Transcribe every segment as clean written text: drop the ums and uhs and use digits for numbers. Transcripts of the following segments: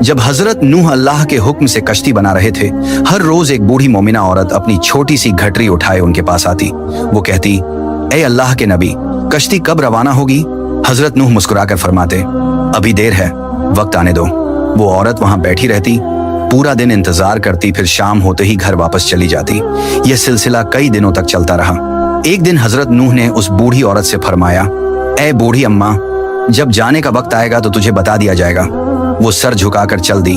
जब हजरत नूह अल्लाह के हुक्म से कश्ती बना रहे थे, हर रोज एक बूढ़ी मोमिना औरत अपनी छोटी सी घटरी उठाए उनके पास आती। वो कहती, ए अल्लाह के नबी, कश्ती कब रवाना होगी? हजरत नूह मुस्कुराकर फरमाते, अभी देर है, वक्त आने दो। वो औरत वहां बैठी रहती, पूरा दिन इंतजार करती, फिर शाम होते ही घर वापस चली जाती। यह सिलसिला कई दिनों तक चलता रहा। एक दिन हजरत नूह ने उस बूढ़ी औरत से फरमाया, ए बूढ़ी अम्मा, जब जाने का वक्त आएगा तो तुझे बता दिया जाएगा। वो सर झुकाकर चल दी,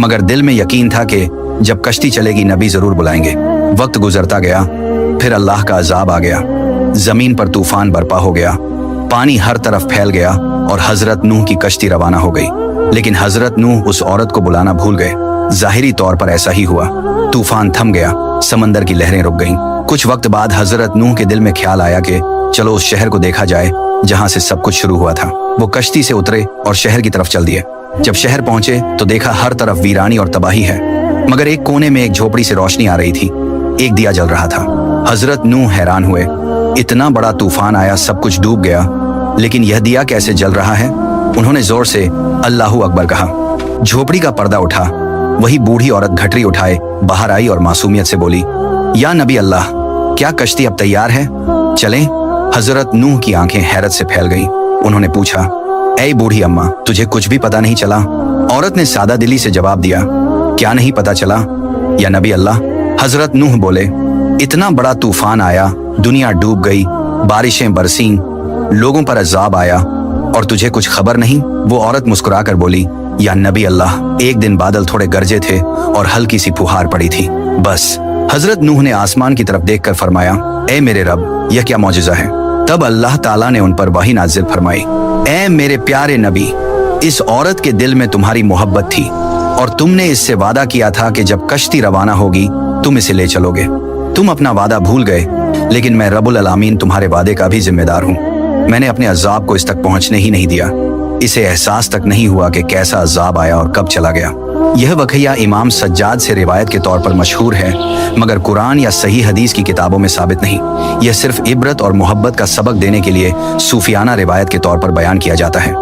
मगर दिल में यकीन था कि जब कश्ती चलेगी नबी जरूर बुलाएंगे। वक्त गुजरता गया, फिर अल्लाह का अजाब आ गया। जमीन पर तूफान बरपा हो गया, पानी हर तरफ फैल गया और हजरत नूह की कश्ती रवाना हो गई। लेकिन हजरत नूह उस औरत को बुलाना भूल गए। जाहिरी तौर पर ऐसा ही हुआ। तूफान थम गया, समंदर की लहरें रुक गईं। कुछ वक्त बाद हजरत नूह के दिल में ख्याल आया कि चलो उस शहर को देखा जाए जहां से सब कुछ शुरू हुआ था। वो कश्ती से उतरे और शहर की तरफ चल दिए। जब शहर पहुंचे तो देखा हर तरफ वीरानी और तबाही है, मगर एक कोने में एक झोपड़ी से रोशनी आ रही थी। एक दिया जल रहा था। हजरत नूह हैरान हुए, इतना बड़ा तूफान आया, सब कुछ डूब गया, लेकिन यह दिया कैसे जल रहा है? उन्होंने जोर से अल्लाहू अकबर कहा। झोपड़ी का पर्दा उठा। वही बूढ़ी औरत घटरी उठाए बाहर आई और मासूमियत से बोली, या नबी अल्लाह, क्या कश्ती अब तैयार है? चलें? हजरत नूह की आंखें हैरत से फैल गईं। उन्होंने पूछा, ऐ बूढ़ी अम्मा, तुझे कुछ भी पता नहीं चला? औरत ने सादा दिली से जवाब दिया, क्या नहीं पता चला या नबी अल्लाह? हजरत नूह बोले, इतना बड़ा तूफान आया, दुनिया डूब गई, बारिशें बरसीं, लोगों पर अजाब आया और तुझे कुछ खबर नहीं? वो औरत मुस्कुराकर बोली, या नबी अल्लाह, एक दिन बादल थोड़े गरजे थे और हल्की सी फुहार पड़ी थी, बस। हजरत नूह ने आसमान की तरफ देखकर फरमाया, ए मेरे रब, यह क्या मौजिज़ा है? तब अल्लाह ताला ने उन पर वही नाजिल फरमाई, ए मेरे प्यारे नबी, इस औरत के दिल में तुम्हारी मोहब्बत थी और तुमने इससे वादा किया था कि जब कश्ती रवाना होगी तुम इसे ले चलोगे। तुम अपना वादा भूल गए, लेकिन मैं रब्बुल आलमीन तुम्हारे वादे का भी जिम्मेदार हूँ। मैंने अपने अजाब को इस तक पहुँचने ही नहीं दिया। इसे एहसास तक नहीं हुआ कि कैसा अजाब आया और कब चला गया। यह वक़िया इमाम सज्जाद से रिवायत के तौर पर मशहूर है, मगर कुरान या सही हदीस की किताबों में साबित नहीं। यह सिर्फ इबरत और मोहब्बत का सबक देने के लिए सूफियाना रिवायत के तौर पर बयान किया जाता है।